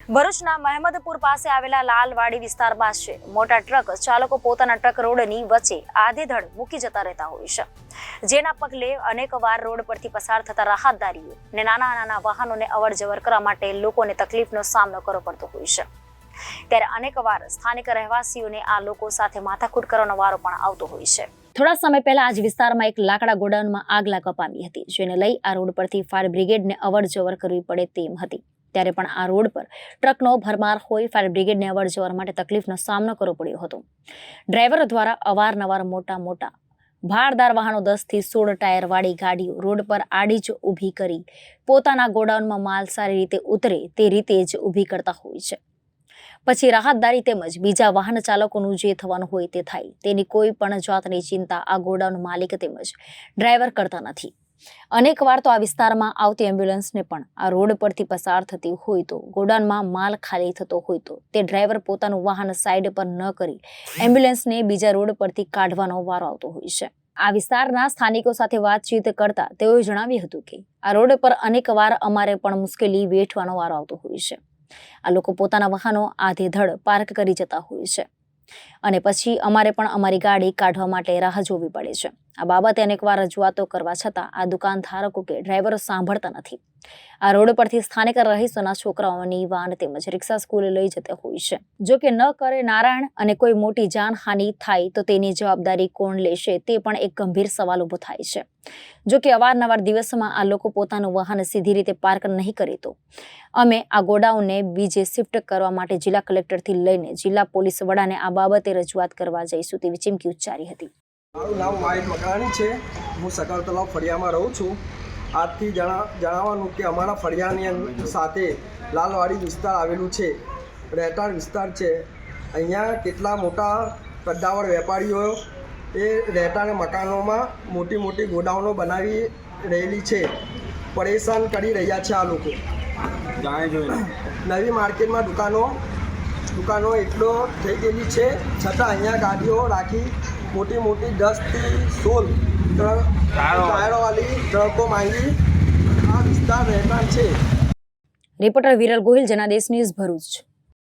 ભરૂચના મહેમદપુર પાસે આવેલા લાલવાડી વિસ્તારમાં છે મોટા ટ્રક ચાલકો પોતાના ટ્રક રોડની વચ્ચે આધેધડ મૂકી જતા રહેતા હોય છે, જેના પગલે અનેકવાર રોડ પરથી પસાર થતા રાહતદારીઓ અને નાના નાના વાહનોને અવરજવર કરવા માટે લોકોને તકલીફનો સામનો કરવો પડતો હોય છે। ત્યારે અનેકવાર સ્થાનિક રહેવાસીઓને આ લોકો સાથે માથાકૂટ કરવાનો વારો પણ આવતો હોય છે। થોડા સમય પહેલા આજ વિસ્તારમાં એક લાકડા ગોડાઉનમાં આગ લાગવા પામી હતી, જેને લઈ આ રોડ પરથી ફાયર બ્રિગેડને અવરજવર કરવી પડે તેમ હતી। ત્યારે પણ આ રોડ પર ટ્રકનો ભરમાર હોય ફાયર બ્રિગેડને અવરજવર માટે તકલીફનો સામનો કરવો પડ્યો હતો। ડ્રાઈવરો દ્વારા અવારનવાર મોટા ભારદાર વાહનો 10 થી 16 ટાયર વાળી ગાડીઓ રોડ પર આડી જ ઊભી કરી પોતાના ગોડાઉનમાં માલ સારી રીતે ઉતરે તે રીતે જ ઊભી કરતા હોય છે। પછી રાહતદારી તેમજ બીજા વાહન ચાલકોનું જે થવાનું હોય તે થાય, તેની કોઈ પણ જાતની ચિંતા આ ગોડાઉન માલિક તેમજ ડ્રાઈવર કરતા નથી। અનેકવાર તો આ વિસ્તારમાં આવતી એમ્બ્યુલન્સને પણ આ રોડ પરથી પસાર થતી હોય તો ગોડાઉનમાં માલ ખાલી થતો હોય તો તે ડ્રાઈવર પોતાનું વાહન સાઈડ પર ન કરી એમ્બ્યુલન્સને બીજા રોડ પરથી કાઢવાનો વારો આવતો હોય છે। આ વિસ્તારના સ્થાનિકો સાથે વાતચીત કરતા તેઓએ જણાવ્યું હતું કે આ રોડ પર અનેકવાર અમારે પણ મુશ્કેલી વેઠવાનો વારો આવતો હોય છે। આ લોકો પોતાના વાહનો આધેધડ પાર્ક કરી જતા હોય છે અને પછી અમારે પણ અમારી ગાડી કાઢવા માટે રાહ જોવી પડે છે। આ બાબતે અનેકવાર રજૂઆતો કરવા છતાં આ દુકાનધારકો કે ડ્રાઈવરો સાંભળતા નથી। આ રોડ પરથી સ્થાનિક રહીશોના છોકરાઓની વાન તેમજ રિક્ષા સ્કૂલે લઈ જતા હોય છે। જો કે ન કરે નારાયણ અને કોઈ મોટી જાનહાનિ થાય તો તેની જવાબદારી કોણ લેશે તે પણ એક ગંભીર સવાલ ઊભો થાય છે। જો કે અવારનવાર દિવસમાં આ લોકો પોતાનું વાહન સીધી રીતે પાર્ક નહીં કરે તો અમે આ ગોડાઉનને બીજે શિફ્ટ કરવા માટે જિલ્લા કલેક્ટરથી લઈને જિલ્લા પોલીસ વડાને આ બાબતે રજૂઆત કરવા જઈશું તેવી ચીમકી ઉચ્ચારી હતી। મારું નામ વાહિદ મકરાણી છે। હું સકલ તલાવ ફળિયામાં રહું છું। આજથી જણાવવાનું કે અમારા ફળિયાની સાથે લાલવાડી વિસ્તાર આવેલું છે, રહેઠાણ વિસ્તાર છે। અહીંયા કેટલા મોટા કદ્દાવર વેપારીઓ એ રહેઠાણ મકાનોમાં મોટી ગોડાઉનો બનાવી રહેલી છે, પરેશાન કરી રહ્યા છે આ લોકો। નવી માર્કેટમાં દુકાનો એટલો થઈ ગયેલી છે, છતાં અહીંયા ગાડીઓ રાખી મોટી 10 થી 16 ટાયરોવાળી ટ્રકો માંગી આ વિસ્તાર રહેઠાણ છે। Reporter Viral Gohil, Janadesh news, Bharuch.